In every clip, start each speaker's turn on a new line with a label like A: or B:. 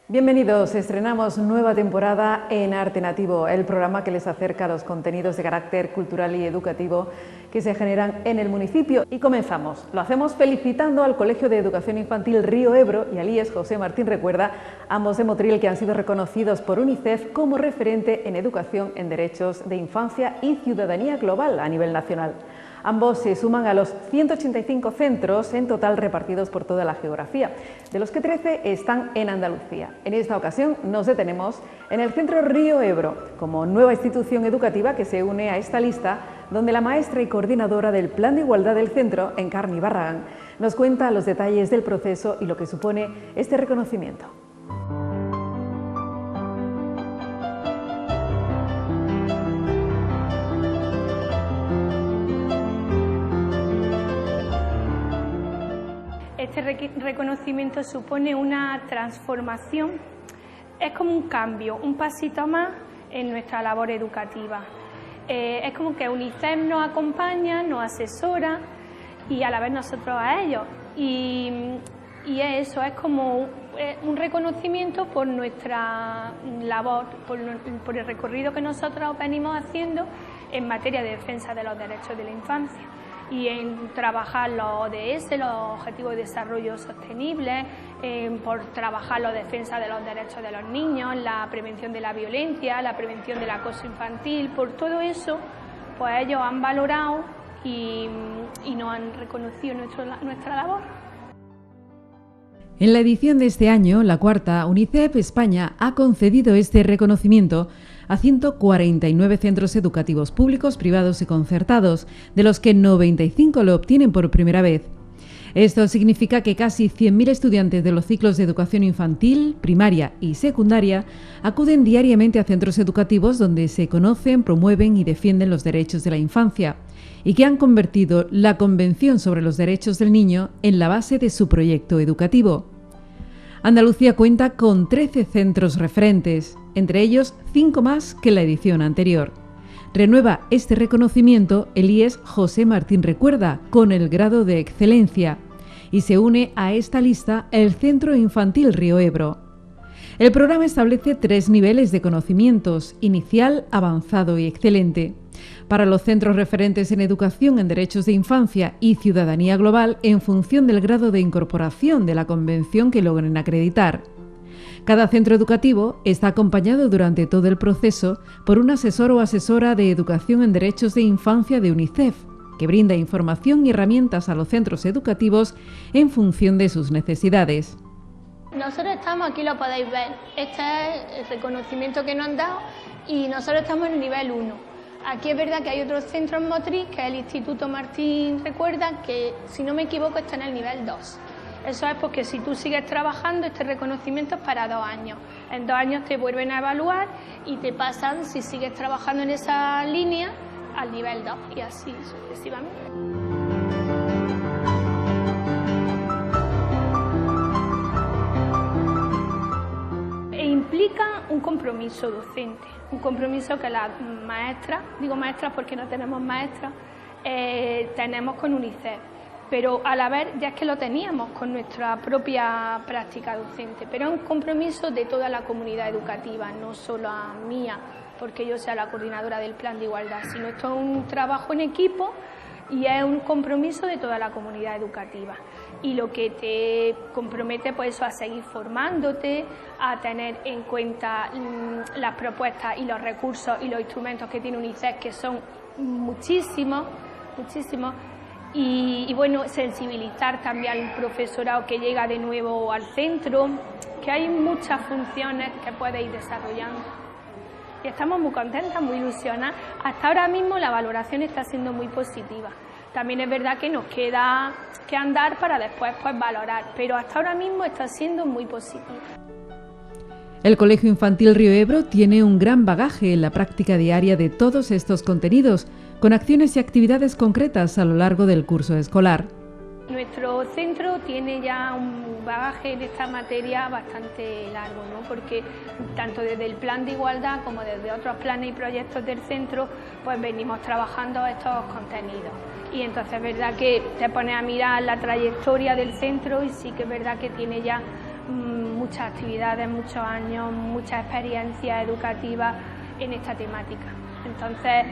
A: Bienvenidos, estrenamos nueva temporada en Arte Nativo, el programa que les acerca a los contenidos de carácter cultural y educativo que se generan en el municipio. Y comenzamos, lo hacemos felicitando al Colegio de Educación Infantil Río Ebro y al IES José Martín Recuerda, ambos de Motril, que han sido reconocidos por UNICEF como referente en educación en derechos de infancia y ciudadanía global a nivel nacional. Ambos se suman a los 185 centros en total repartidos por toda la geografía, de los que 13 están en Andalucía. En esta ocasión nos detenemos en el Centro Río Ebro, como nueva institución educativa que se une a esta lista, donde la maestra y coordinadora del Plan de Igualdad del centro, Encarni Barragán, nos cuenta los detalles del proceso y lo que supone este reconocimiento.
B: Este reconocimiento supone una transformación, es como un cambio, un pasito más en nuestra labor educativa. Es como que UNICEF nos acompaña, nos asesora y a la vez nosotros a ellos. Y eso es como un reconocimiento por nuestra labor, por el recorrido que nosotros venimos haciendo en materia de defensa de los derechos de la infancia y en trabajar los ODS, los Objetivos de Desarrollo Sostenible, por trabajar la defensa de los derechos de los niños, la prevención de la violencia, la prevención del acoso infantil. Por todo eso, pues ellos han valorado y nos han reconocido nuestra labor.
A: En la edición de este año, la cuarta, UNICEF España ha concedido este reconocimiento a 149 centros educativos públicos, privados y concertados, de los que 95 lo obtienen por primera vez. Esto significa que casi 100.000 estudiantes de los ciclos de educación infantil, primaria y secundaria acuden diariamente a centros educativos donde se conocen, promueven y defienden los derechos de la infancia, y que han convertido la Convención sobre los Derechos del Niño en la base de su proyecto educativo. Andalucía cuenta con 13 centros referentes, entre ellos 5 más que la edición anterior. Renueva este reconocimiento el IES José Martín Recuerda con el grado de excelencia y se une a esta lista el Centro Infantil Río Ebro. El programa establece 3 niveles de conocimientos: inicial, avanzado y excelente, para los centros referentes en educación en derechos de infancia y ciudadanía global en función del grado de incorporación de la Convención que logren acreditar. Cada centro educativo está acompañado durante todo el proceso por un asesor o asesora de educación en derechos de infancia de UNICEF, que brinda información y herramientas a los centros educativos en función de sus necesidades.
B: Nosotros estamos, aquí lo podéis ver, este es el reconocimiento que nos han dado y nosotros estamos en el nivel 1. Aquí es verdad que hay otros centros en Motril, que es el Instituto Martín Recuerda, que si no me equivoco está en el nivel 2. Eso es porque si tú sigues trabajando, este reconocimiento es para 2 años. En 2 años te vuelven a evaluar y te pasan, si sigues trabajando en esa línea, al nivel 2 y así sucesivamente. Implica un compromiso docente, un compromiso que las maestras, digo maestras porque no tenemos maestras, tenemos con UNICEF, pero a la vez ya es que lo teníamos con nuestra propia práctica docente, pero es un compromiso de toda la comunidad educativa, no solo a mía, porque yo sea la coordinadora del Plan de Igualdad, sino esto es un trabajo en equipo y es un compromiso de toda la comunidad educativa. Y lo que te compromete pues eso, a seguir formándote, a tener en cuenta las propuestas y los recursos y los instrumentos que tiene UNICEF, que son muchísimos, y bueno, sensibilizar también al profesorado que llega de nuevo al centro, que hay muchas funciones que puede ir desarrollando. Y estamos muy contentas, muy ilusionadas. Hasta ahora mismo la valoración está siendo muy positiva. También es verdad que nos queda que andar para después pues valorar, pero hasta ahora mismo está siendo muy positivo.
A: El Colegio Infantil Río Ebro tiene un gran bagaje en la práctica diaria de todos estos contenidos, con acciones y actividades concretas a lo largo del curso escolar.
B: Nuestro centro tiene ya un bagaje en esta materia bastante largo, ¿no? Porque tanto desde el Plan de Igualdad como desde otros planes y proyectos del centro, pues venimos trabajando estos contenidos. y entonces es verdad que te pones a mirar la trayectoria del centro y sí que es verdad que tiene ya muchas actividades, muchos años, mucha experiencia educativa en esta temática. Entonces,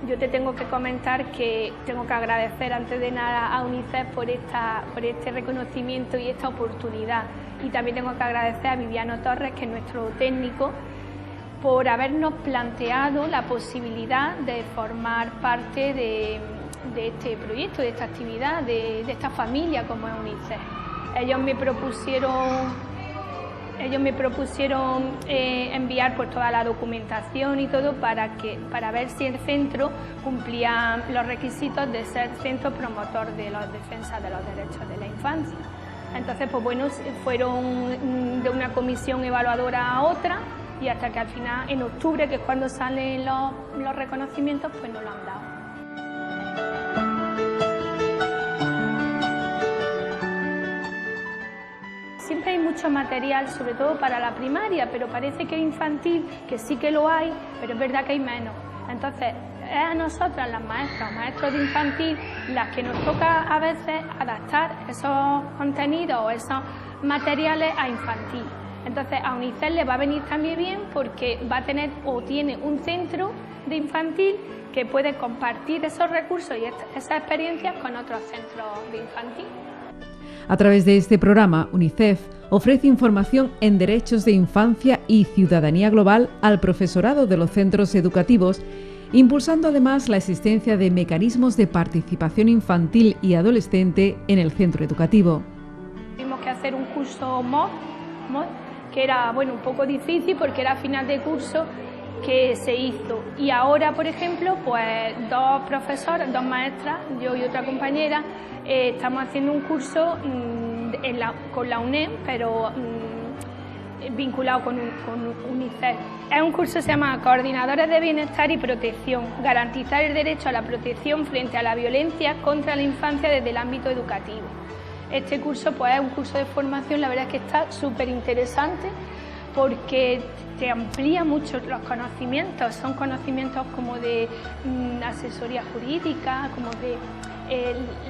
B: yo te tengo que comentar que tengo que agradecer antes de nada a UNICEF por este reconocimiento y esta oportunidad. Y también tengo que agradecer a Viviano Torres, que es nuestro técnico, por habernos planteado la posibilidad de formar parte de este proyecto, de esta actividad, de esta familia como es UNICEF. Ellos me propusieron enviar pues toda la documentación y todo para ver si el centro cumplía los requisitos de ser centro promotor de la defensa de los derechos de la infancia. Entonces, pues bueno, fueron de una comisión evaluadora a otra y hasta que al final, en octubre, que es cuando salen los reconocimientos, pues nos lo han dado. Siempre hay mucho material, sobre todo para la primaria, pero parece que infantil, que sí que lo hay, pero es verdad que hay menos. Entonces, es a nosotras, las maestras o maestros de infantil, las que nos toca a veces adaptar esos contenidos o esos materiales a infantil. Entonces, a UNICEF le va a venir también bien porque va a tener o tiene un centro de infantil que puede compartir esos recursos y esas experiencias con otros centros de infantil.
A: A través de este programa, UNICEF ofrece información en derechos de infancia y ciudadanía global al profesorado de los centros educativos, impulsando además la existencia de mecanismos de participación infantil y adolescente en el centro educativo.
B: Tuvimos que hacer un curso MOOC, que era un poco difícil porque era a final de curso que se hizo. Y ahora, por ejemplo, pues dos profesoras, dos maestras, yo y otra compañera, estamos haciendo un curso con la UNED, pero vinculado con UNICEF. Es un curso que se llama Coordinadores de Bienestar y Protección, garantizar el derecho a la protección frente a la violencia contra la infancia desde el ámbito educativo. Este curso pues es un curso de formación, la verdad es que está súper interesante porque te amplía mucho los conocimientos, son conocimientos como de asesoría jurídica, como de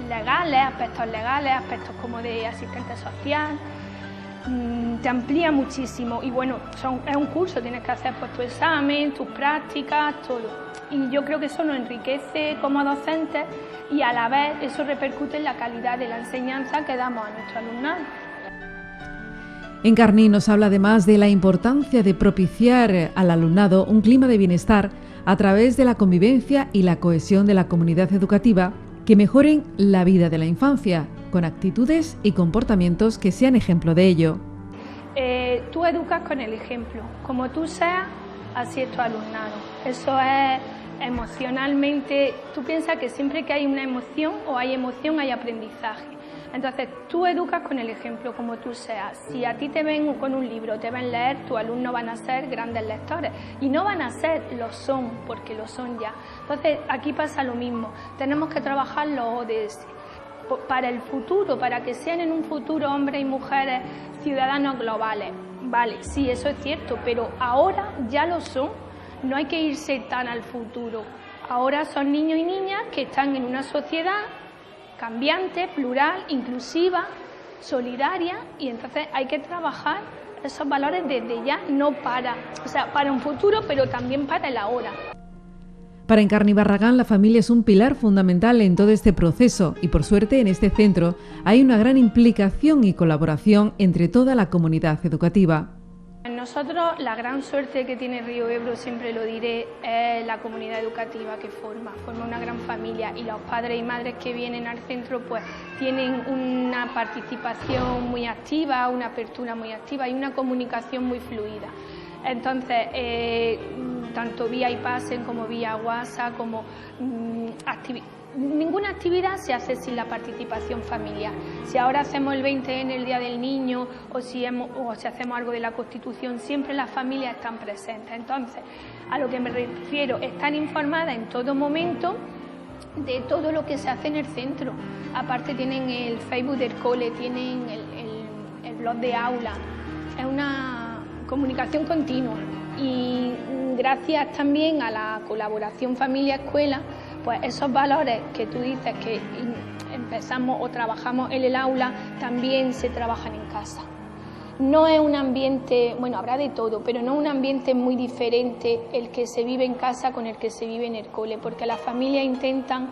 B: legales, aspectos como de asistente social, te amplía muchísimo y bueno, es un curso, tienes que hacer pues tu examen, tus prácticas, todo. Y yo creo que eso nos enriquece como docentes y a la vez eso repercute en la calidad de la enseñanza que damos a nuestro alumnado.
A: Encarni nos habla además de la importancia de propiciar al alumnado un clima de bienestar a través de la convivencia y la cohesión de la comunidad educativa que mejoren la vida de la infancia, con actitudes y comportamientos que sean ejemplo de ello.
B: Tú educas con el ejemplo, como tú seas, así es tu alumnado. Eso es emocionalmente, tú piensas que siempre que hay una emoción o hay emoción hay aprendizaje. Entonces, tú educas con el ejemplo, como tú seas. Si a ti te ven con un libro, te ven leer, tus alumnos van a ser grandes lectores. Y no van a ser, lo son, porque lo son ya. Entonces, aquí pasa lo mismo. Tenemos que trabajar los ODS para el futuro, para que sean en un futuro hombres y mujeres ciudadanos globales. Vale, sí, eso es cierto, pero ahora ya lo son. No hay que irse tan al futuro. Ahora son niños y niñas que están en una sociedad cambiante, plural, inclusiva, solidaria, y entonces hay que trabajar esos valores desde ya, no para un futuro, pero también para el ahora.
A: Para Encarni Barragán, la familia es un pilar fundamental en todo este proceso y, por suerte, en este centro hay una gran implicación y colaboración entre toda la comunidad educativa.
B: Nosotros, la gran suerte que tiene Río Ebro, siempre lo diré, es la comunidad educativa que forma una gran familia, y los padres y madres que vienen al centro pues tienen una participación muy activa, una apertura muy activa y una comunicación muy fluida. Entonces, tanto vía iPassen como vía WhatsApp, como ninguna actividad se hace sin la participación familiar. Si ahora hacemos el 20N, el Día del Niño, o si hacemos algo de la Constitución, siempre las familias están presentes. Entonces, a lo que me refiero, están informadas en todo momento de todo lo que se hace en el centro. Aparte tienen el Facebook del cole, tienen el blog de aula. Es una comunicación continua y gracias también a la colaboración familia-escuela, pues esos valores que tú dices que empezamos o trabajamos en el aula, también se trabajan en casa. No es un ambiente, bueno, habrá de todo, pero no es un ambiente muy diferente el que se vive en casa con el que se vive en el cole, porque las familias intentan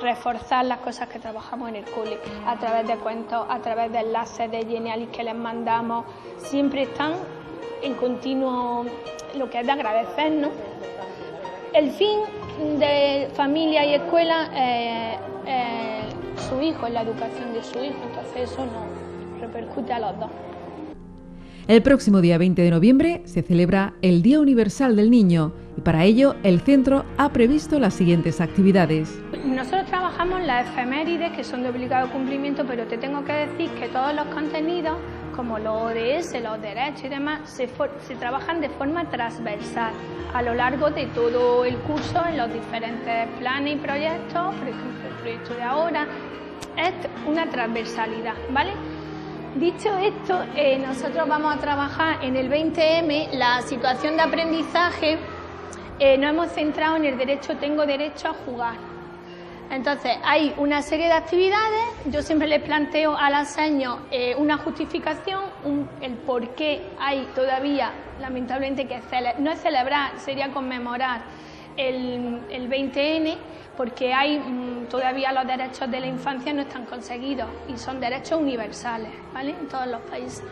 B: reforzar las cosas que trabajamos en el cole, a través de cuentos, a través de enlaces de Genialis que les mandamos, siempre están en continuo lo que es de agradecernos. El fin de familia y escuela su hijo, es la educación de su hijo, entonces eso nos repercute a los dos.
A: El próximo día 20 de noviembre se celebra el Día Universal del Niño y para ello el centro ha previsto las siguientes actividades.
B: Nosotros trabajamos las efemérides que son de obligado cumplimiento, pero te tengo que decir que todos los contenidos, como los ODS, los derechos y demás, se trabajan de forma transversal a lo largo de todo el curso en los diferentes planes y proyectos, por ejemplo el proyecto de ahora, es una transversalidad, ¿vale? Dicho esto, nosotros vamos a trabajar en el 20M la situación de aprendizaje, nos hemos centrado en el derecho, tengo derecho a jugar. Entonces, hay una serie de actividades, yo siempre les planteo a las señas una justificación, el por qué hay todavía, lamentablemente, que no es celebrar, sería conmemorar el 20N, porque hay todavía los derechos de la infancia no están conseguidos y son derechos universales, ¿vale? En todos los países.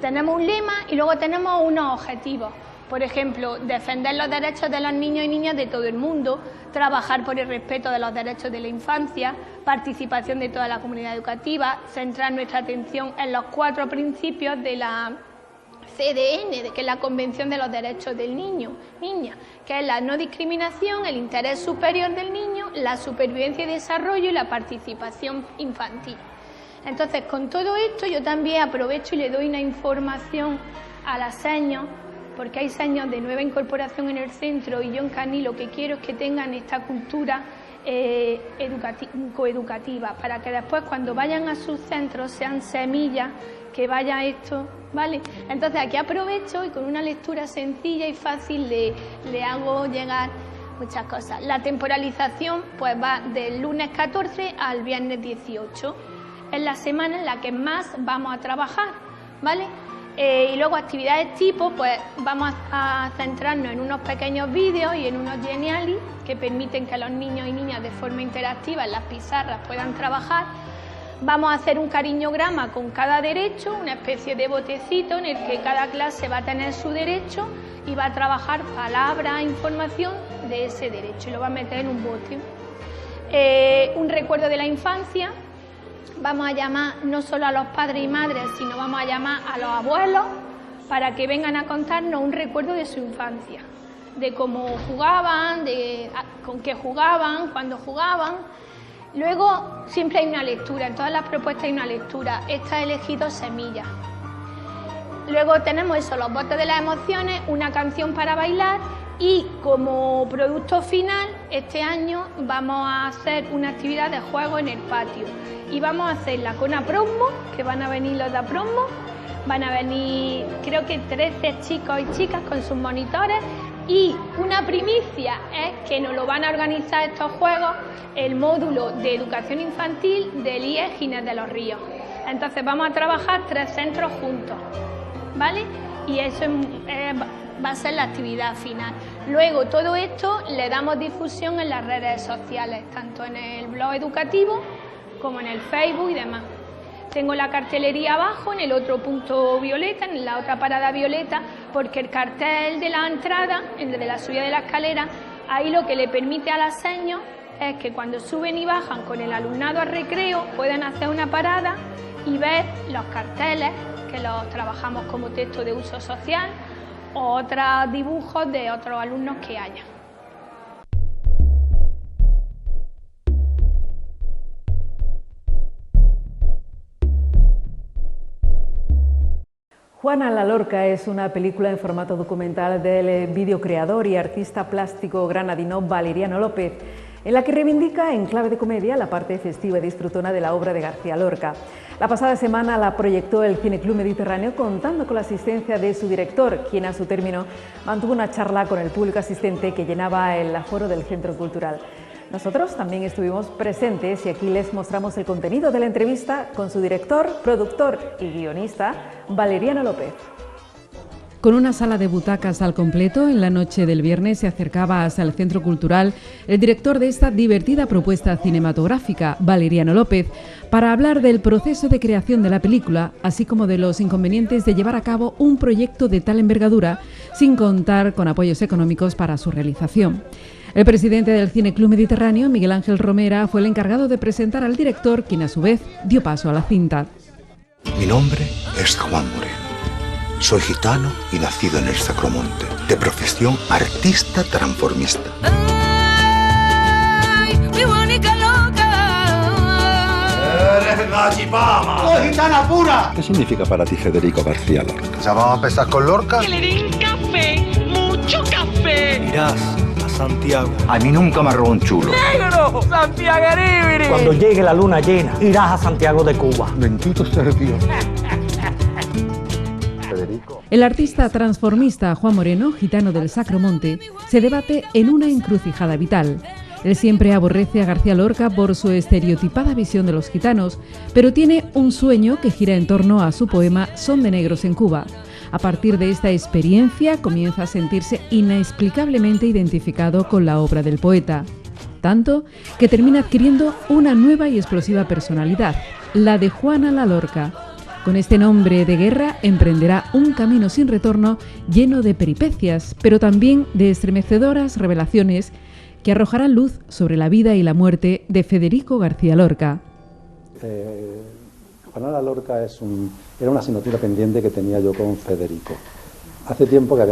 B: Tenemos un lema y luego tenemos unos objetivos. Por ejemplo, defender los derechos de los niños y niñas de todo el mundo, trabajar por el respeto de los derechos de la infancia, participación de toda la comunidad educativa, centrar nuestra atención en los 4 principios de la CDN, que es la Convención de los Derechos del Niño, Niña, que es la no discriminación, el interés superior del niño, la supervivencia y desarrollo y la participación infantil. Entonces, con todo esto yo también aprovecho y le doy una información a las señas, porque hay señas de nueva incorporación en el centro y yo en Cani lo que quiero es que tengan esta cultura coeducativa, para que después cuando vayan a sus centros sean semillas que vaya esto, ¿vale? Entonces aquí aprovecho y con una lectura sencilla y fácil le hago llegar muchas cosas. La temporalización pues va del lunes 14 al viernes 18, es la semana en la que más vamos a trabajar, ¿vale? Y luego actividades tipo, pues vamos a centrarnos en unos pequeños vídeos y en unos Genialis que permiten que los niños y niñas de forma interactiva en las pizarras puedan trabajar. Vamos a hacer un cariñograma con cada derecho, una especie de botecito en el que cada clase va a tener su derecho y va a trabajar palabra, información de ese derecho y lo va a meter en un bote. Un recuerdo de la infancia. Vamos a llamar no solo a los padres y madres, sino vamos a llamar a los abuelos para que vengan a contarnos un recuerdo de su infancia, de cómo jugaban, con qué jugaban, cuándo jugaban. Luego siempre hay una lectura, en todas las propuestas hay una lectura. Esta he elegido semillas. Luego tenemos eso, los botes de las emociones, una canción para bailar y como producto final este año vamos a hacer una actividad de juego en el patio. Y vamos a hacerla con Aprosmo, que van a venir los de Aprosmo, van a venir creo que 13 chicos y chicas con sus monitores y una primicia es que nos lo van a organizar estos juegos el módulo de educación infantil del IE Ginés de los Ríos. Entonces vamos a trabajar 3 centros juntos, ¿vale? Y eso va a ser la actividad final. Luego todo esto le damos difusión en las redes sociales, tanto en el blog educativo como en el Facebook y demás. Tengo la cartelería abajo, en el otro punto violeta, en la otra parada violeta, porque el cartel de la entrada, el de la subida de la escalera, ahí lo que le permite a las señas es que cuando suben y bajan con el alumnado al recreo puedan hacer una parada y ver los carteles, que los trabajamos como texto de uso social, o otros dibujos de otros alumnos que haya.
A: Juana la Lorca es una película en formato documental del videocreador y artista plástico granadino Valeriano López, en la que reivindica en clave de comedia la parte festiva y disfrutona de la obra de García Lorca. La pasada semana la proyectó el Cineclub Mediterráneo contando con la asistencia de su director, quien a su término mantuvo una charla con el público asistente que llenaba el aforo del Centro Cultural. Nosotros también estuvimos presentes y aquí les mostramos el contenido de la entrevista con su director, productor y guionista, Valeriano López. Con una sala de butacas al completo, en la noche del viernes se acercaba hasta el Centro Cultural el director de esta divertida propuesta cinematográfica, Valeriano López, para hablar del proceso de creación de la película, así como de los inconvenientes de llevar a cabo un proyecto de tal envergadura sin contar con apoyos económicos para su realización. El presidente del Cine Club Mediterráneo, Miguel Ángel Romera, fue el encargado de presentar al director, quien a su vez dio paso a la cinta.
C: Mi nombre es Juan Moreno. Soy gitano y nacido en el Sacromonte, de profesión artista transformista.
D: ¡Ay, mi bonica loca!
E: ¡Eres la chipama!
F: ¡Oh, gitana pura!
C: ¿Qué significa para ti Federico García Lorca?
E: ¿Ya vamos a empezar con Lorca?
D: ¡Que le den café! ¡Mucho café!
E: Irás a Santiago.
C: A mí nunca me robó un chulo.
D: ¡Negro! ¡Santiagaribiri!
F: Cuando llegue la luna llena, irás a Santiago de Cuba.
C: Bendito sea Dios.
A: El artista transformista Juan Moreno, gitano del Sacromonte, se debate en una encrucijada vital. Él siempre aborrece a García Lorca por su estereotipada visión de los gitanos, pero tiene un sueño que gira en torno a su poema Son de negros en Cuba. A partir de esta experiencia comienza a sentirse inexplicablemente identificado con la obra del poeta, tanto que termina adquiriendo una nueva y explosiva personalidad, la de Juana la Lorca. Con este nombre de guerra emprenderá un camino sin retorno lleno de peripecias, pero también de estremecedoras revelaciones que arrojarán luz sobre la vida y la muerte de Federico García Lorca.
G: Juana la Lorca era una asignatura pendiente que tenía yo con Federico. Hace tiempo que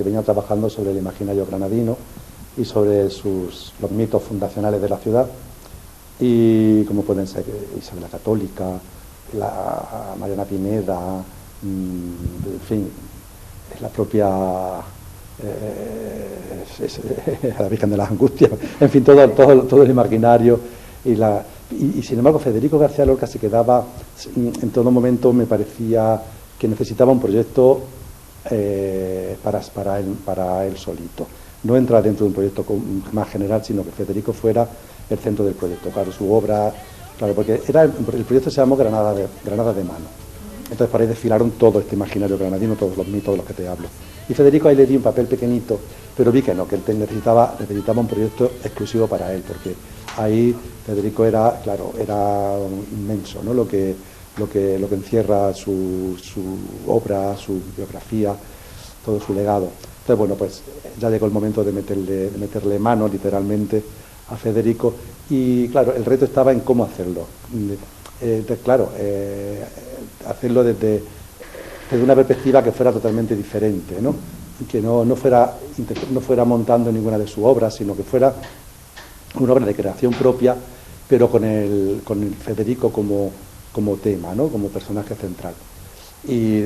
G: venía trabajando sobre el imaginario granadino y sobre los mitos fundacionales de la ciudad, y como pueden ser Isabel la Católica, la Mariana Pineda, en fin, la propia la Virgen de las Angustias, en fin, todo el imaginario y sin embargo Federico García Lorca se quedaba, en todo momento me parecía que necesitaba un proyecto para él solito, no entrar dentro de un proyecto más general, sino que Federico fuera el centro del proyecto. Claro, su obra, claro, porque el proyecto se llamó Granada de mano. Entonces por ahí desfilaron todo este imaginario granadino, todos los mitos de los que te hablo. Y Federico ahí le di un papel pequeñito, pero vi que no, que él necesitaba un proyecto exclusivo para él, porque ahí Federico era inmenso, ¿no? Lo que encierra su obra, su biografía, todo su legado. Entonces, bueno, pues ya llegó el momento de meterle mano, literalmente, a Federico, y claro, el reto estaba en cómo hacerlo. Hacerlo desde una perspectiva que fuera totalmente diferente, ¿no? Y que no fuera montando ninguna de sus obras, sino que fuera una obra de creación propia, pero con el Federico como tema, ¿no? Como personaje central. Y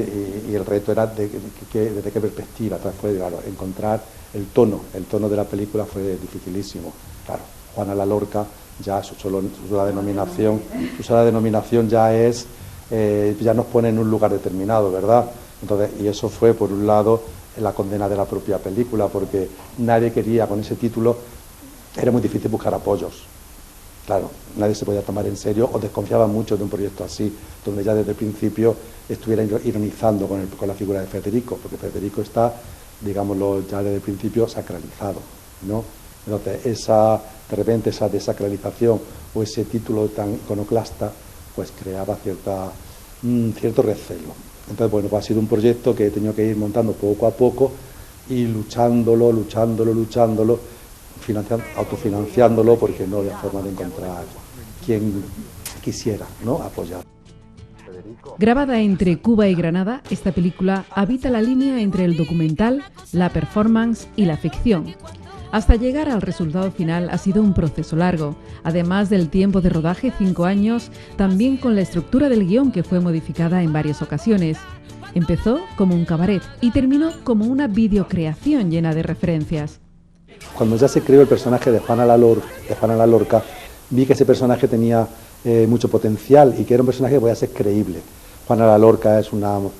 G: el reto era desde qué perspectiva. Fue, claro, encontrar el tono de la película fue dificilísimo. Claro, Juana la Lorca, ya su sola denominación ya es, ya nos pone en un lugar determinado, ¿verdad? Entonces, y eso fue, por un lado, la condena de la propia película, porque nadie quería, con ese título, era muy difícil buscar apoyos. Claro, nadie se podía tomar en serio o desconfiaba mucho de un proyecto así, donde ya desde el principio estuviera ironizando con la figura de Federico, porque Federico está, digámoslo, ya desde el principio sacralizado, ¿no? Entonces, de repente esa desacralización o ese título tan iconoclasta, pues creaba cierto recelo. Entonces, bueno, pues ha sido un proyecto que he tenido que ir montando poco a poco y luchándolo, autofinanciándolo, porque no había forma de encontrar quien quisiera, ¿no?, apoyar.
A: Grabada entre Cuba y Granada, esta película habita la línea entre el documental, la performance y la ficción. Hasta llegar al resultado final ha sido un proceso largo, además del tiempo de rodaje, 5 años, también con la estructura del guión, que fue modificada en varias ocasiones. Empezó como un cabaret y terminó como una videocreación llena de referencias.
G: Cuando ya se creó el personaje de Juana la Lorca, vi que ese personaje tenía mucho potencial y que era un personaje que podía ser creíble. Juana la Lorca es un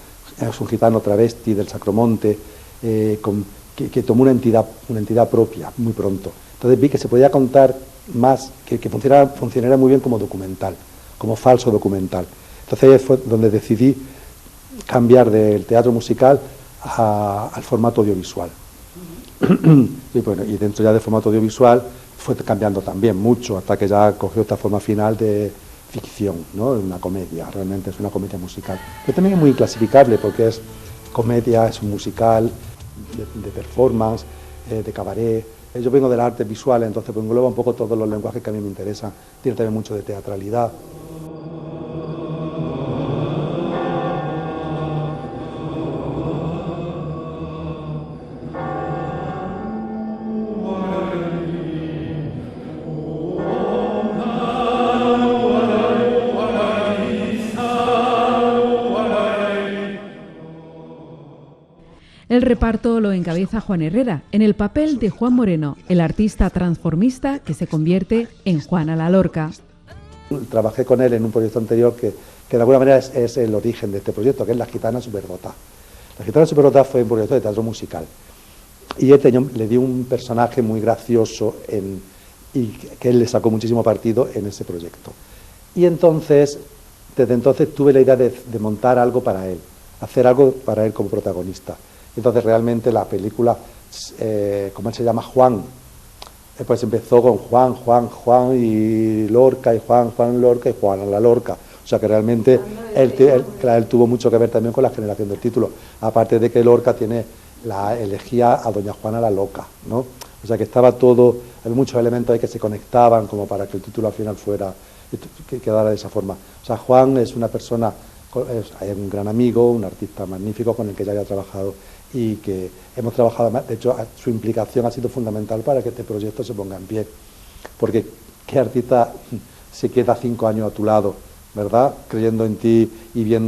G: gitano travesti del Sacromonte, que tomó una entidad propia muy pronto, Entonces vi que se podía contar más, que funcionara muy bien como documental, como falso documental. Entonces ahí fue donde decidí cambiar del teatro musical al formato audiovisual. Y bueno, y dentro ya del formato audiovisual fue cambiando también mucho, hasta que ya cogió esta forma final de ficción, ¿no? Una comedia, realmente es una comedia musical. Pero también es muy inclasificable porque es comedia, es un musical, de performance, de cabaret. Yo vengo del arte visual, entonces pues engloba un poco todos los lenguajes que a mí me interesan. Tiene también mucho de teatralidad.
A: El reparto lo encabeza Juan Herrera, en el papel de Juan Moreno, el artista transformista que se convierte en Juana la Lorca.
G: Trabajé con él en un proyecto anterior que de alguna manera es el origen de este proyecto, que es La Gitana Superdota. La Gitana Superdota fue un proyecto de teatro musical. Y le di un personaje muy gracioso y que él le sacó muchísimo partido en ese proyecto. Y entonces, desde entonces tuve la idea de montar algo para él, hacer algo para él como protagonista. Entonces realmente la película, como él se llama, Juan, pues empezó con Juan y Lorca, y Juan, Lorca y Juana la Lorca. O sea que realmente él tuvo mucho que ver también con la generación del título. Aparte de que Lorca elegía a doña Juana la Loca, ¿no? O sea que estaba todo, hay muchos elementos ahí que se conectaban como para que el título al final quedara de esa forma. O sea, Juan es una persona, es un gran amigo, un artista magnífico con el que ya había trabajado y que hemos trabajado, de hecho su implicación ha sido fundamental para que este proyecto se ponga en pie, porque qué artista se queda 5 años a tu lado, ¿verdad? Creyendo en ti y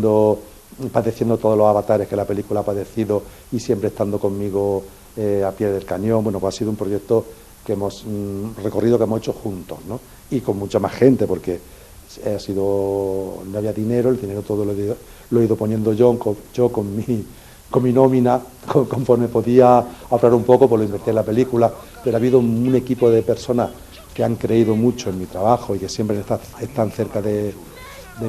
G: padeciendo todos los avatares que la película ha padecido y siempre estando conmigo a pie del cañón. Bueno, pues ha sido un proyecto que recorrido que hemos hecho juntos, ¿no? Y con mucha más gente, porque no había dinero, el dinero todo lo he ido poniendo yo con mi nómina, conforme podía ahorrar un poco, pues lo invertí en la película, pero ha habido un equipo de personas que han creído mucho en mi trabajo y que siempre están cerca de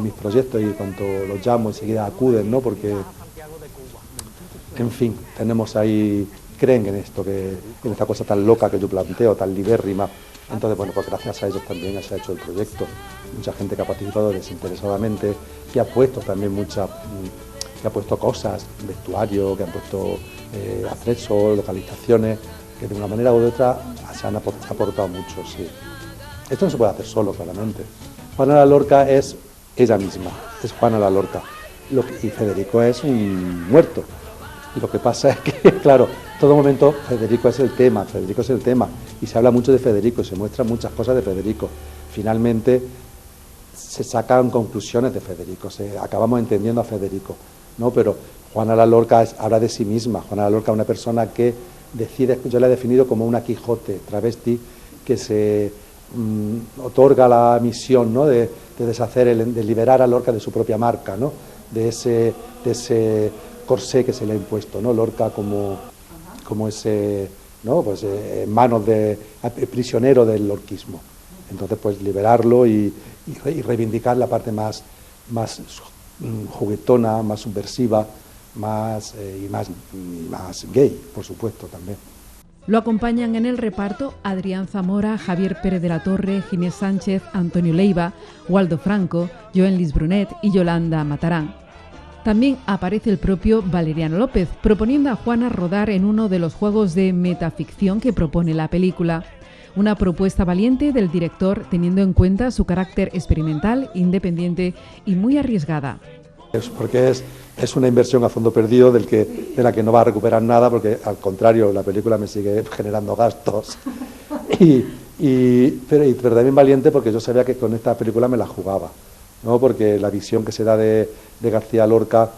G: mis proyectos, y cuando los llamo enseguida acuden, ¿no? Porque, en fin, tenemos ahí, creen en esto, en esta cosa tan loca que yo planteo, tan libérrima. Entonces, bueno, pues gracias a ellos también se ha hecho el proyecto. Mucha gente que ha participado desinteresadamente, que ha puesto también que ha puesto cosas, vestuario, que han puesto accesos, localizaciones, que de una manera u de otra se han aportado mucho, sí. Esto no se puede hacer solo, claramente. Juana la Lorca es ella misma, es Juana la Lorca, y Federico es un muerto. Y lo que pasa es que, claro, en todo momento Federico es el tema, y se habla mucho de Federico, y se muestran muchas cosas de Federico. Finalmente se sacan conclusiones de Federico, acabamos entendiendo a Federico, ¿no? Pero Juana la Lorca habla de sí misma. Juana la Lorca es una persona que decide, yo la he definido como una Quijote travesti, que se otorga la misión, ¿no? de de liberar a Lorca de su propia marca, ¿no? de ese corsé que se le ha impuesto, ¿no? Lorca como ese, ¿no? Pues en manos prisionero del lorquismo. Entonces, pues liberarlo y reivindicar la parte más juguetona, más subversiva, más gay, por supuesto, también.
A: Lo acompañan en el reparto Adrián Zamora, Javier Pérez de la Torre, Ginés Sánchez, Antonio Leiva, Waldo Franco, Joan Lis Brunet y Yolanda Matarán. También aparece el propio Valeriano López, proponiendo a Juana rodar en uno de los juegos de metaficción que propone la película. Una propuesta valiente del director, teniendo en cuenta su carácter experimental, independiente y muy arriesgada.
G: Porque es una inversión a fondo perdido de la que no va a recuperar nada, porque al contrario, la película me sigue generando gastos. Pero también valiente porque yo sabía que con esta película me la jugaba, ¿no? Porque la visión que se da de García Lorca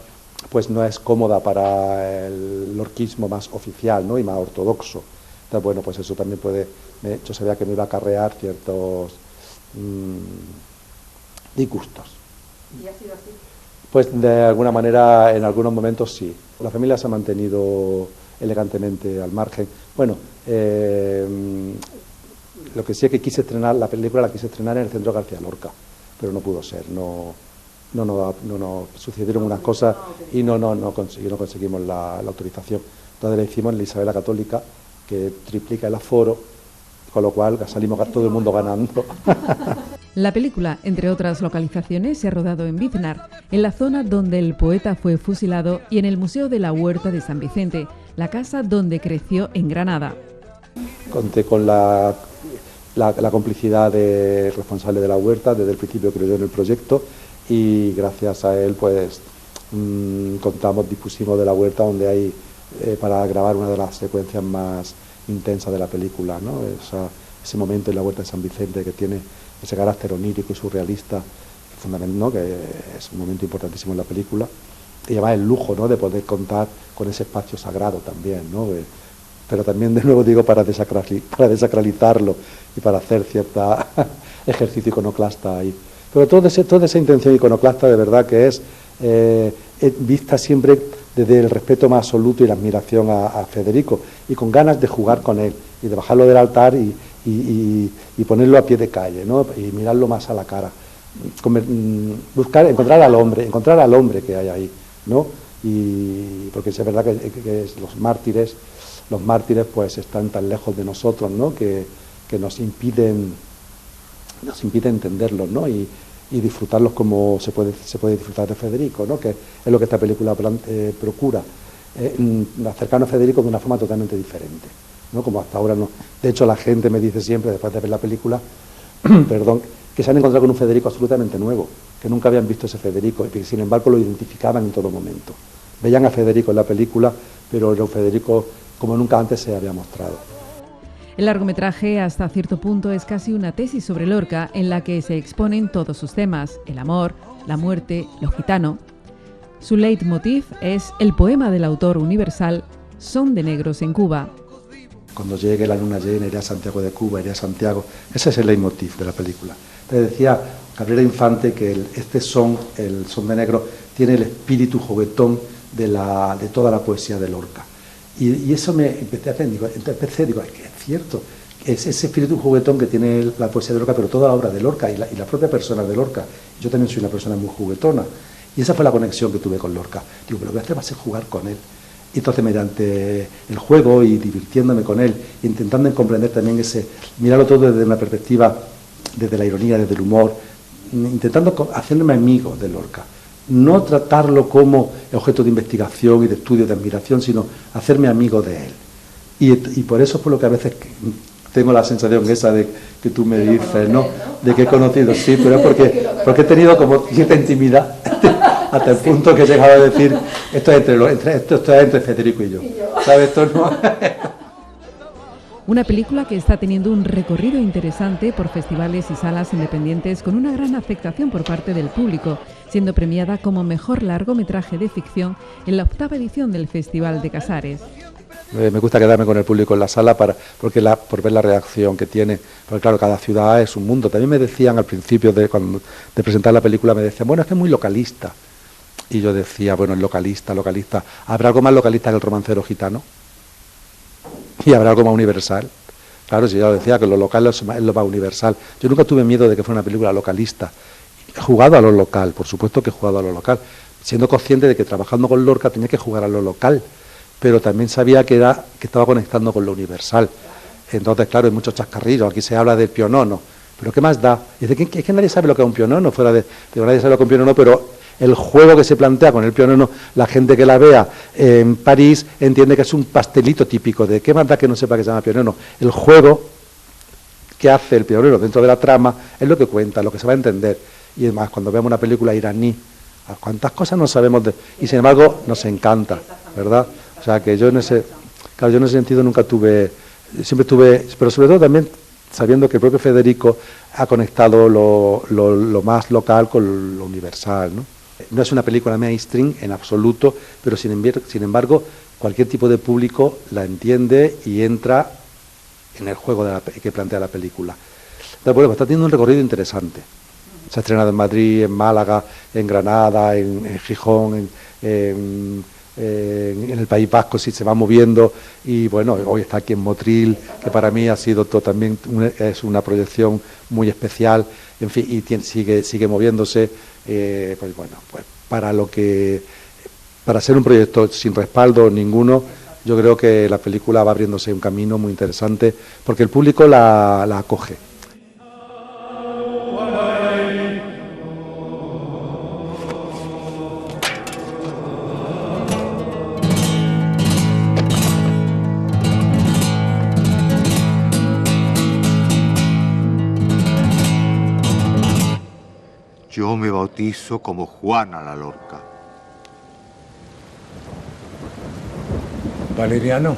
G: pues no es cómoda para el lorquismo más oficial, ¿no? Y más ortodoxo. Entonces, bueno, pues eso también yo sabía que me iba a acarrear ciertos disgustos.
A: ¿Y ha sido así?
G: Pues de alguna manera, en algunos momentos sí. La familia se ha mantenido elegantemente al margen. Bueno, Lo que sí es que quise estrenar, la película la quise estrenar en el Centro García Lorca, pero no pudo ser, no sucedieron unas cosas y no conseguimos la autorización. Entonces la hicimos en la Isabel la Católica, que triplica el aforo, con lo cual salimos todo el mundo ganando.
A: La película, entre otras localizaciones, se ha rodado en Biznar, en la zona donde el poeta fue fusilado, y en el Museo de la Huerta de San Vicente, la casa donde creció en Granada.
G: Conté con la complicidad del responsable de la huerta, desde el principio creyó en el proyecto, y gracias a él pues dispusimos de la huerta, donde hay para grabar una de las secuencias más intensas de la película, ¿no? Ese momento en la huerta de San Vicente, que tiene ese carácter onírico y surrealista, fundamental, ¿no? Que es un momento importantísimo en la película, y además el lujo, ¿no?, de poder contar con ese espacio sagrado también, ¿no? Pero también, de nuevo digo, para desacralizarlo y para hacer cierto ejercicio iconoclasta ahí. Pero toda esa intención iconoclasta, de verdad que es vista siempre desde el respeto más absoluto y la admiración a Federico, y con ganas de jugar con él y de bajarlo del altar y ponerlo a pie de calle, ¿no? Y mirarlo más a la cara, encontrar al hombre que hay ahí, ¿no? Y porque es verdad que los mártires pues están tan lejos de nosotros, ¿no?, que nos impide entenderlos, ¿no?, y disfrutarlos como se puede disfrutar de Federico, ¿no?, que es lo que esta película procura, acercarnos a Federico de una forma totalmente diferente, ¿no?, como hasta ahora no. De hecho, la gente me dice siempre, después de ver la película, perdón, que se han encontrado con un Federico absolutamente nuevo, que nunca habían visto ese Federico, y que sin embargo lo identificaban en todo momento. Veían a Federico en la película, pero era un Federico como nunca antes se había mostrado.
A: El largometraje, hasta cierto punto, es casi una tesis sobre Lorca, en la que se exponen todos sus temas: el amor, la muerte, lo gitano. Su leitmotiv es el poema del autor universal Son de negros en Cuba.
G: Cuando llegue la luna llena, iré a Santiago de Cuba, iré a Santiago. Ese es el leitmotiv de la película. Te decía Cabrera Infante que el son de negro, tiene el espíritu juguetón de toda la poesía de Lorca. Y eso me empecé a hacer, digo, es que es cierto, es ese espíritu juguetón que tiene la poesía de Lorca, pero toda la obra de Lorca y la propia persona de Lorca. Yo también soy una persona muy juguetona, y esa fue la conexión que tuve con Lorca. Digo, pero lo que voy a hacer va a ser jugar con él. Y entonces, mediante el juego y divirtiéndome con él, intentando comprender también mirarlo todo desde una perspectiva, desde la ironía, desde el humor, intentando hacerme amigo de Lorca. No tratarlo como objeto de investigación y de estudio, de admiración, sino hacerme amigo de él. Y por eso es por lo que a veces tengo la sensación esa de que tú me dices, ¿no?, de que he conocido, sí, pero es porque he tenido como cierta intimidad, hasta el punto que he llegado a decir, esto es entre Federico y yo. ¿Sabes? Esto no.
A: Una película que está teniendo un recorrido interesante por festivales y salas independientes, con una gran aceptación por parte del público, siendo premiada como mejor largometraje de ficción en la 8ª edición del Festival de Casares.
G: Me gusta quedarme con el público en la sala por ver la reacción que tiene, porque claro, cada ciudad es un mundo. También me decían al principio de presentar la película, me decían, bueno, es que es muy localista. Y yo decía, bueno, es localista, ¿habrá algo más localista que El romancero gitano? Y habrá algo más universal. Claro, si yo decía que lo local es lo más universal. Yo nunca tuve miedo de que fuera una película localista. He jugado a lo local, por supuesto que he jugado a lo local, siendo consciente de que trabajando con Lorca tenía que jugar a lo local, pero también sabía que estaba conectando con lo universal. Entonces, claro, hay muchos chascarrillos. Aquí se habla del pionono, pero ¿qué más da? Dice que es que nadie sabe lo que es un pionono, nadie sabe lo que es un pionono, pero el juego que se plantea con el pionono, la gente que la vea en París entiende que es un pastelito típico. ¿De qué más da que no sepa que se llama pionono? El juego que hace el pionero dentro de la trama es lo que cuenta, lo que se va a entender. Y además, cuando veamos una película iraní, cuántas cosas no sabemos y sin embargo nos encanta, ¿verdad? O sea que yo en ese sentido nunca siempre tuve, pero sobre todo también sabiendo que el propio Federico ha conectado lo más local con lo universal, ¿no? No es una película mainstream en absoluto, pero sin embargo cualquier tipo de público la entiende y entra en el juego que plantea la película. Entonces, bueno, está teniendo un recorrido interesante. Se ha estrenado en Madrid, en Málaga, en Granada, en Gijón, en en el País Vasco sí se va moviendo, y bueno, hoy está aquí en Motril, que para mí ha sido también es una proyección muy especial, en fin, y sigue moviéndose, pues bueno, pues para ser un proyecto sin respaldo ninguno, yo creo que la película va abriéndose un camino muy interesante, porque el público la acoge.
C: Yo me bautizo como Juana la Lorca.
H: Valeriano,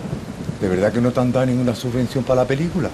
H: ¿de verdad que no te han dado ninguna subvención para la película?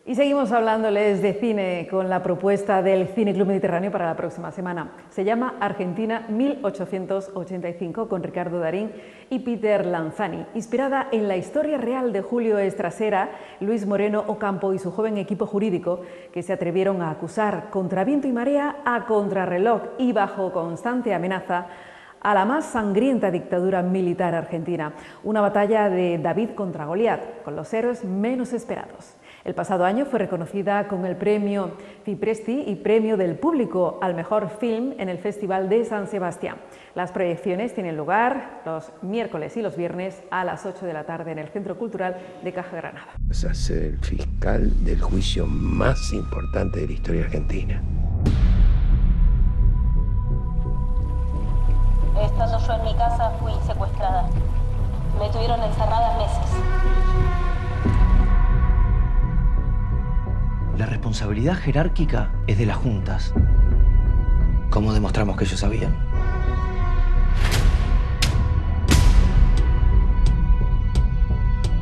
A: Y seguimos hablándoles de cine con la propuesta del Cine Club Mediterráneo para la próxima semana. Se llama Argentina 1885 con Ricardo Darín y Peter Lanzani, inspirada en la historia real de Julio Estrasera, Luis Moreno Ocampo y su joven equipo jurídico que se atrevieron a acusar contra viento y marea, a contrarreloj y bajo constante amenaza a la más sangrienta dictadura militar argentina. Una batalla de David contra Goliat, con los héroes menos esperados. El pasado año fue reconocida con el premio Fipresti y premio del público al mejor film en el Festival de San Sebastián. Las proyecciones tienen lugar los miércoles y los viernes a las 8 de la tarde en el Centro Cultural de Caja Granada.
I: Vas a ser el fiscal del juicio más importante de la historia argentina.
J: Estando yo en mi casa fui secuestrada. Me tuvieron encerrada meses.
K: La responsabilidad jerárquica es de las juntas. ¿Cómo demostramos que ellos sabían?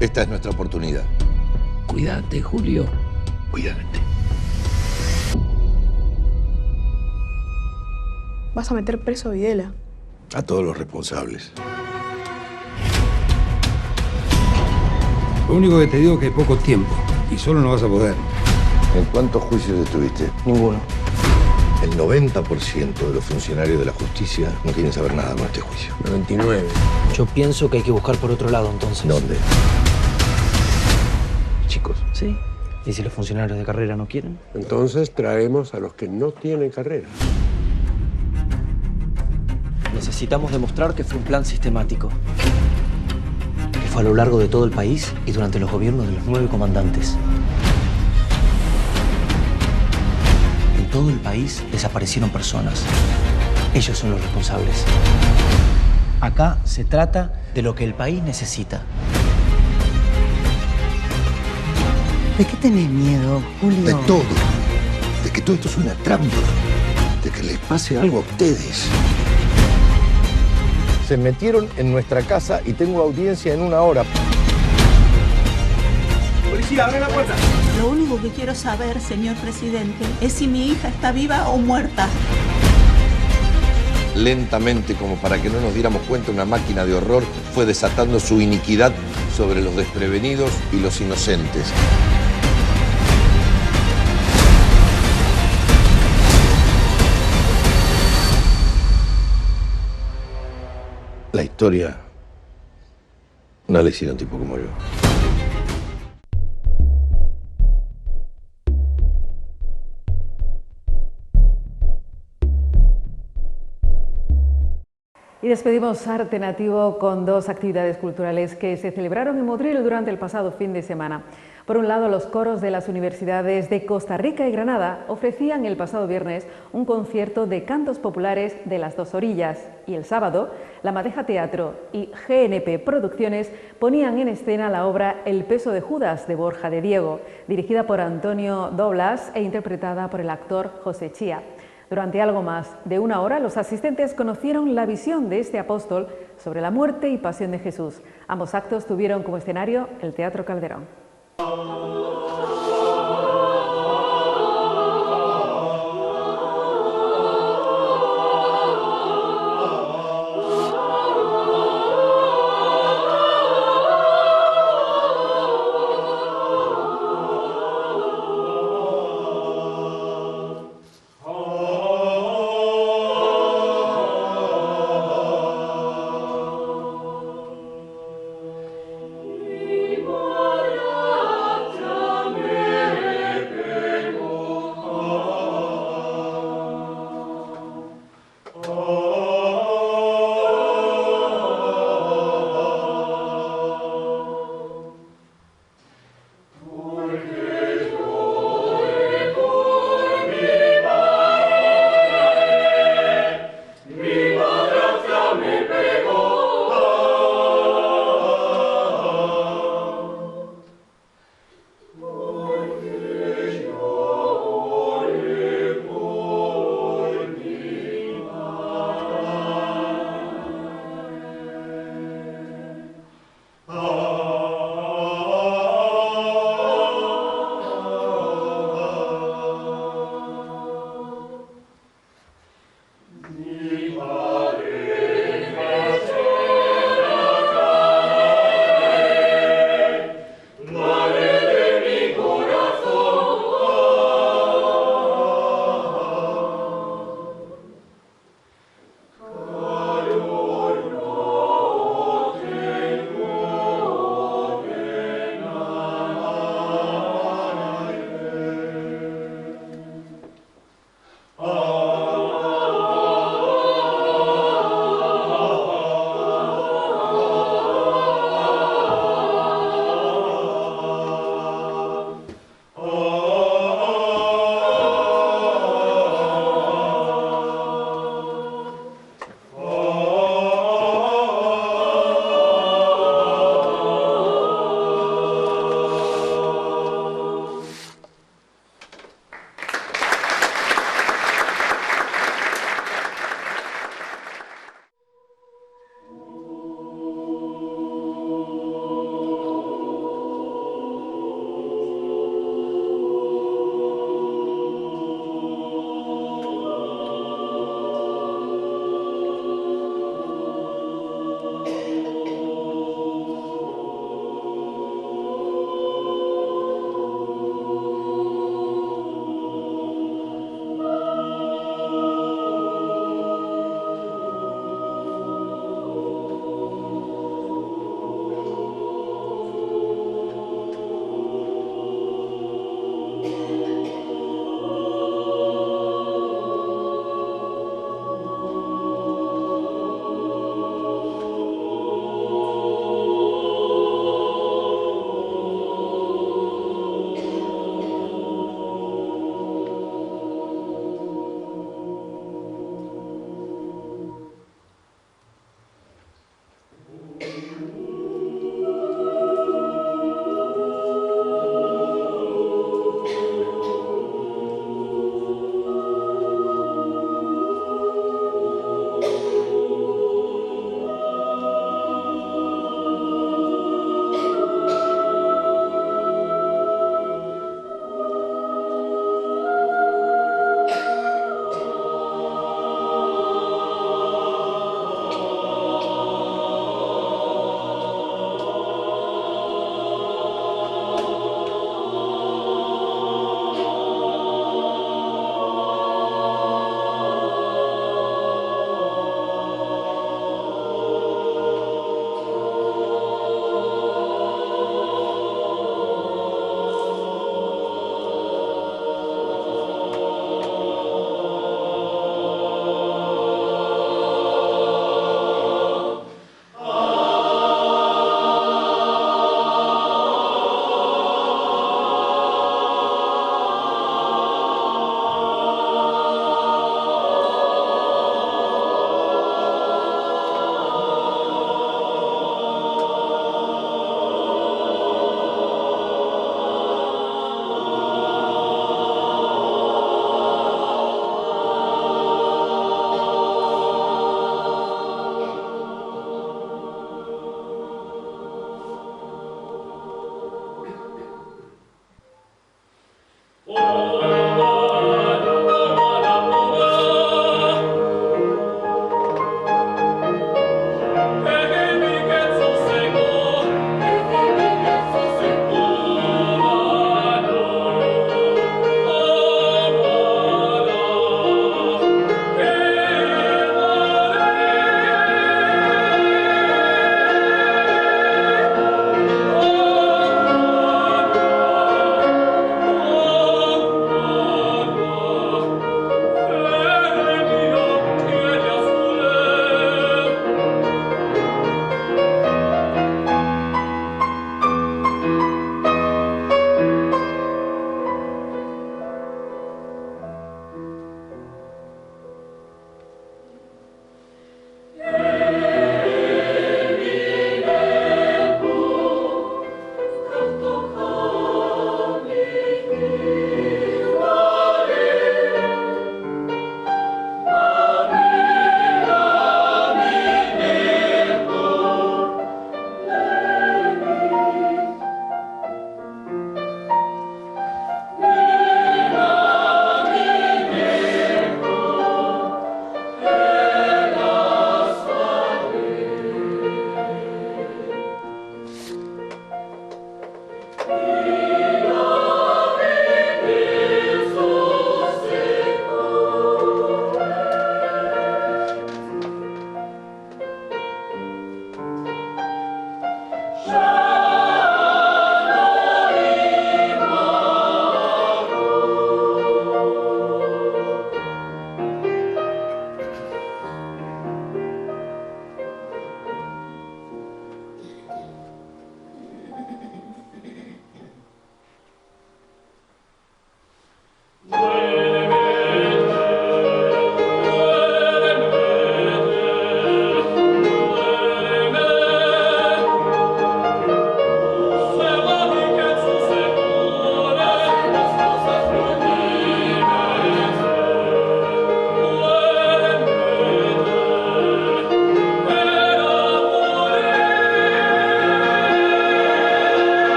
I: Esta es nuestra oportunidad. Cuídate, Julio. Cuídate.
L: Vas a meter preso a Videla.
I: A todos los responsables.
M: Lo único que te digo es que hay poco tiempo y solo no vas a poder.
I: ¿En cuántos juicios estuviste?
K: Ninguno.
I: El 90% de los funcionarios de la justicia no quieren saber nada con este juicio.
K: 99. Yo pienso que hay que buscar por otro lado, entonces.
I: ¿Dónde? Chicos.
K: Sí. ¿Y si los funcionarios de carrera no quieren?
M: Entonces traemos a los que no tienen carrera.
K: Necesitamos demostrar que fue un plan sistemático. Que fue a lo largo de todo el país y durante los gobiernos de los 9 comandantes. En todo el país desaparecieron personas. Ellos son los responsables. Acá se trata de lo que el país necesita.
N: ¿De qué tenés miedo, Julio?
I: De todo. De que todo esto es una trampa. De que les pase algo a ustedes. Se metieron en nuestra casa y tengo audiencia en 1 hora.
D: Policía, abre la puerta.
N: Lo único que quiero saber, señor presidente, es si mi hija está viva o muerta.
I: Lentamente, como para que no nos diéramos cuenta, una máquina de horror fue desatando su iniquidad sobre los desprevenidos y los inocentes. La historia no la hicieron tipo como yo.
A: Y despedimos Arte Nativo con 2 actividades culturales que se celebraron en Motril durante el pasado fin de semana. Por un lado, los coros de las universidades de Costa Rica y Granada ofrecían el pasado viernes un concierto de cantos populares de las 2 orillas, y el sábado, La Madeja Teatro y GNP Producciones ponían en escena la obra El peso de Judas de Borja de Diego, dirigida por Antonio Doblas e interpretada por el actor José Chía. Durante algo más de una hora, los asistentes conocieron la visión de este apóstol sobre la muerte y pasión de Jesús. Ambos actos tuvieron como escenario el Teatro Calderón.
O: Thank you.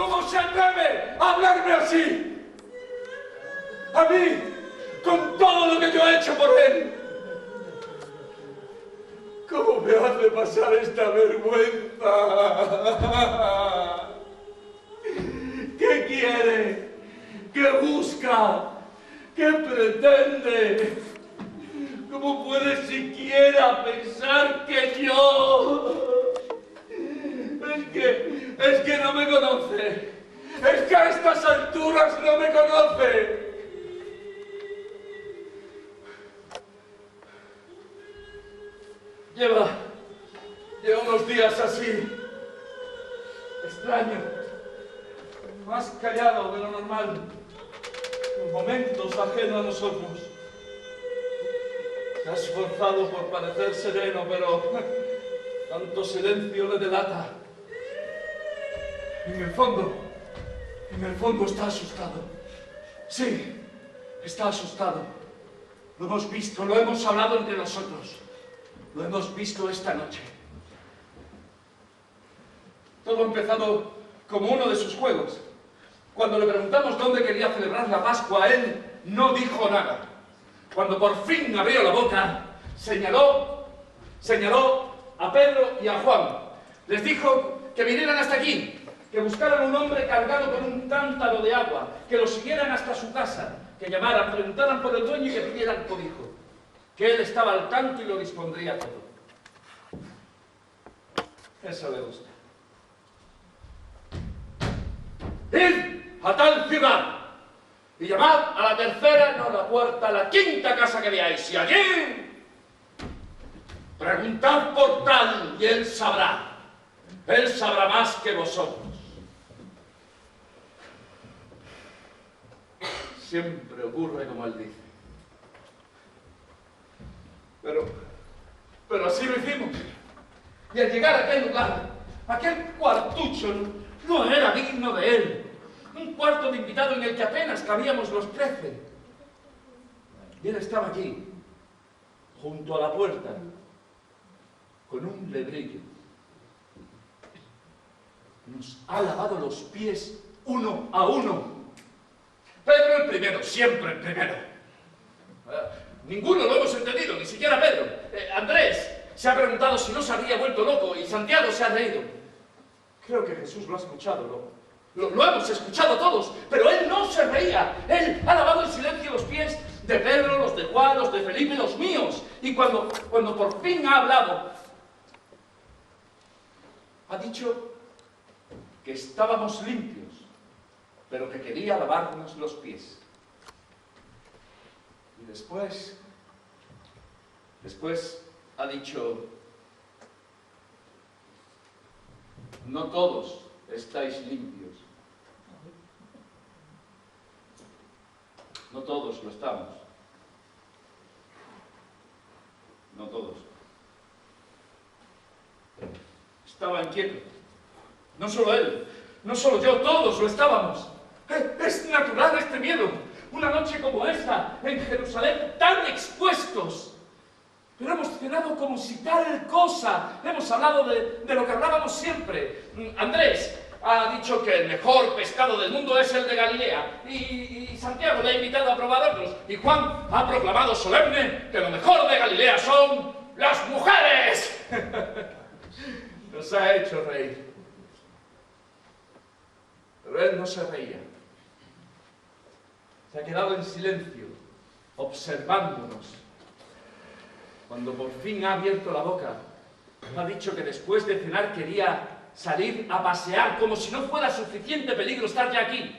O: ¿Cómo se atreve a hablarme así? A mí, con todo lo que yo he hecho por él. ¿Cómo me hace pasar esta vergüenza? ¿Qué quiere? ¿Qué busca? ¿Qué pretende? ¿Cómo puede siquiera pensar que yo? Es que no me conoce. Es que a estas alturas no me conoce. Lleva unos días así, extraño, más callado de lo normal, en momentos ajeno a nosotros. Se ha esforzado por parecer sereno, pero tanto silencio le delata. En el fondo está asustado. Sí, está asustado. Lo hemos visto, lo hemos hablado entre nosotros. Lo hemos visto esta noche. Todo ha empezado como uno de sus juegos. Cuando le preguntamos dónde quería celebrar la Pascua, él no dijo nada. Cuando por fin abrió la boca, señaló a Pedro y a Juan. Les dijo que vinieran hasta aquí, que buscaran un hombre cargado con un cántaro de agua, que lo siguieran hasta su casa, que llamaran, preguntaran por el dueño y que pidieran cobijo. Que él estaba al tanto y lo dispondría todo. Eso le gusta. ¡Id a tal ciudad! Y llamad a la tercera, no a la cuarta, a la quinta casa que veáis. Y allí preguntad por tal y él sabrá. Él sabrá más que vosotros. Siempre ocurre como él dice. Pero así lo hicimos. Y al llegar a aquel lugar, aquel cuartucho no era digno de él. Un cuarto de invitado en el que apenas cabíamos los 13. Y él estaba allí, junto a la puerta, con un lebrillo. Nos ha lavado los pies uno a uno. Pedro el primero, siempre el primero. Ninguno lo hemos entendido, ni siquiera Pedro. Andrés se ha preguntado si no se habría vuelto loco y Santiago se ha reído. Creo que Jesús lo ha escuchado, lo hemos escuchado todos, pero él no se reía. Él ha lavado en silencio los pies de Pedro, los de Juan, los de Felipe, los míos. Y cuando por fin ha hablado, ha dicho que estábamos limpios, pero que quería lavarnos los pies. Y después ha dicho, no todos estáis limpios. No todos lo estamos. No todos. Estaba inquieto. No solo él, no solo yo, todos lo estábamos. Es natural este miedo. Una noche como esta, en Jerusalén, tan expuestos. Pero hemos cenado como si tal cosa. Hemos hablado de lo que hablábamos siempre. Andrés ha dicho que el mejor pescado del mundo es el de Galilea. Y Santiago le ha invitado a probar otros. Y Juan ha proclamado solemne que lo mejor de Galilea son las mujeres. Nos ha hecho reír. Pero él no se reía. Se ha quedado en silencio, observándonos. Cuando por fin ha abierto la boca, ha dicho que después de cenar quería salir a pasear, como si no fuera suficiente peligro estar ya aquí.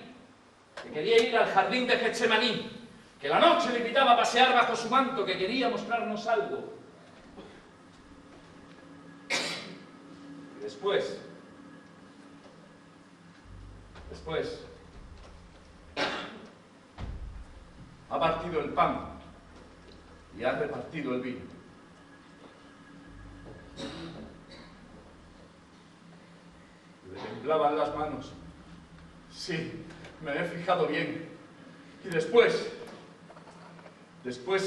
O: Que quería ir al jardín de Getsemaní, que la noche le invitaba a pasear bajo su manto, que quería mostrarnos algo. Y después, ha partido el pan y ha repartido el vino. Le temblaban las manos. Sí, me he fijado bien. Y después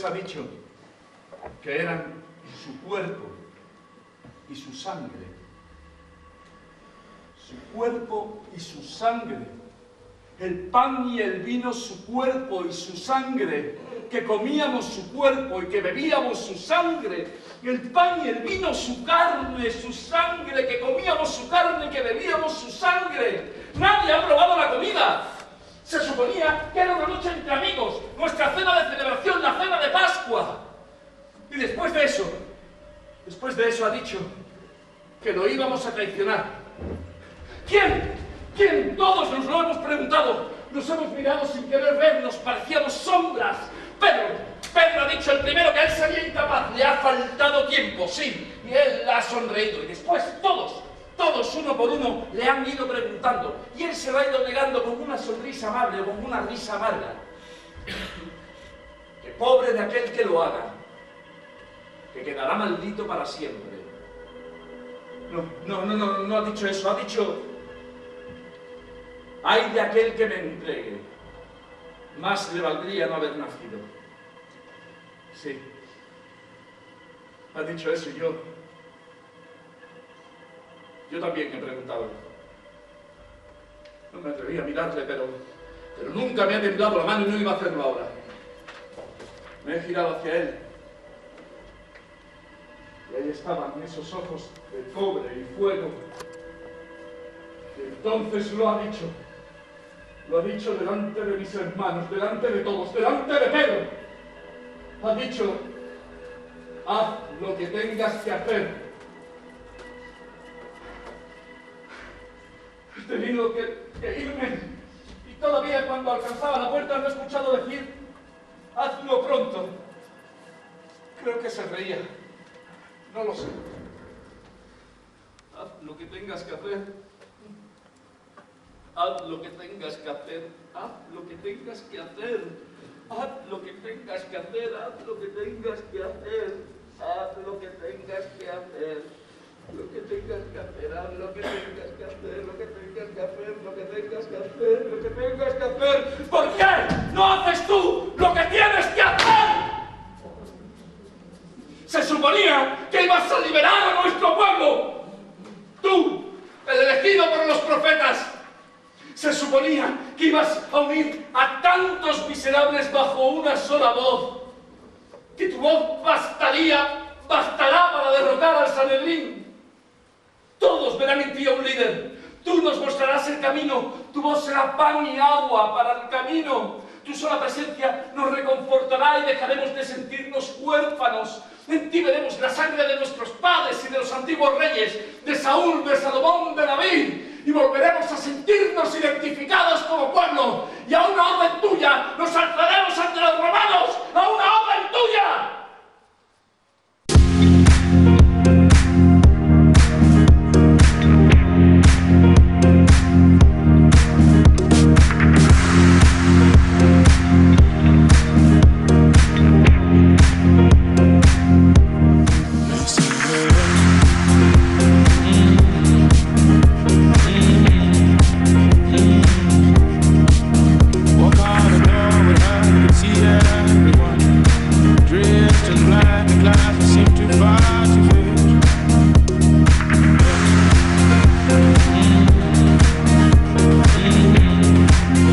O: ha dicho que eran su cuerpo y su sangre. su cuerpo y su sangre. El pan y el vino su cuerpo y su sangre, que comíamos su cuerpo y que bebíamos su sangre. El pan y el vino su carne, su sangre, que comíamos su carne y que bebíamos su sangre. Nadie ha probado la comida. Se suponía que era una noche entre amigos, nuestra cena de celebración, la cena de Pascua. Y después de eso ha dicho que lo íbamos a traicionar. ¿Quién? ¿Quién? Todos nos lo hemos preguntado. Nos hemos mirado sin querer vernos, parecíamos sombras. Pedro ha dicho el primero que él sería incapaz. Le ha faltado tiempo, sí. Y él ha sonreído. Y después todos, uno por uno, le han ido preguntando. Y él se lo ha ido negando con una sonrisa amable, con una risa amarga. Que pobre de aquel que lo haga, que quedará maldito para siempre. No ha dicho eso. Ha dicho: ay de aquel que me entregue. Más le valdría no haber nacido. Sí. Ha dicho eso y yo también he preguntado. No me atreví a mirarle, pero nunca me ha temblado la mano y no iba a hacerlo ahora. Me he girado hacia él. Y ahí estaban esos ojos de cobre y fuego. Y entonces lo ha dicho. Lo ha dicho delante de mis hermanos, delante de todos, delante de Pedro. Ha dicho: haz lo que tengas que hacer. He tenido que irme. Y todavía cuando alcanzaba la puerta lo he escuchado decir: hazlo pronto. Creo que se reía. No lo sé. Haz lo que tengas que hacer. Haz lo que tengas que hacer, haz lo que tengas que hacer, haz lo que tengas que hacer, haz lo que tengas que hacer, haz lo que tengas que hacer, lo que tengas que hacer, haz lo que tengas que hacer, lo que tengas que hacer, lo que tengas que hacer, lo que tengas que hacer. ¿Por qué no haces tú lo que tienes que hacer? Se suponía que ibas a liberar a nuestro pueblo. Tú, el elegido por los profetas. Se suponía que ibas a unir a tantos miserables bajo una sola voz. Que tu voz bastará para derrotar al Sanedrín. Todos verán en ti a un líder. Tú nos mostrarás el camino. Tu voz será pan y agua para el camino. Tu sola presencia nos reconfortará y dejaremos de sentirnos huérfanos. En ti veremos la sangre de nuestros padres y de los antiguos reyes, de Saúl, de Salomón, de David. Y volveremos a sentirnos identificados como pueblo. Y a una orden tuya nos alzaremos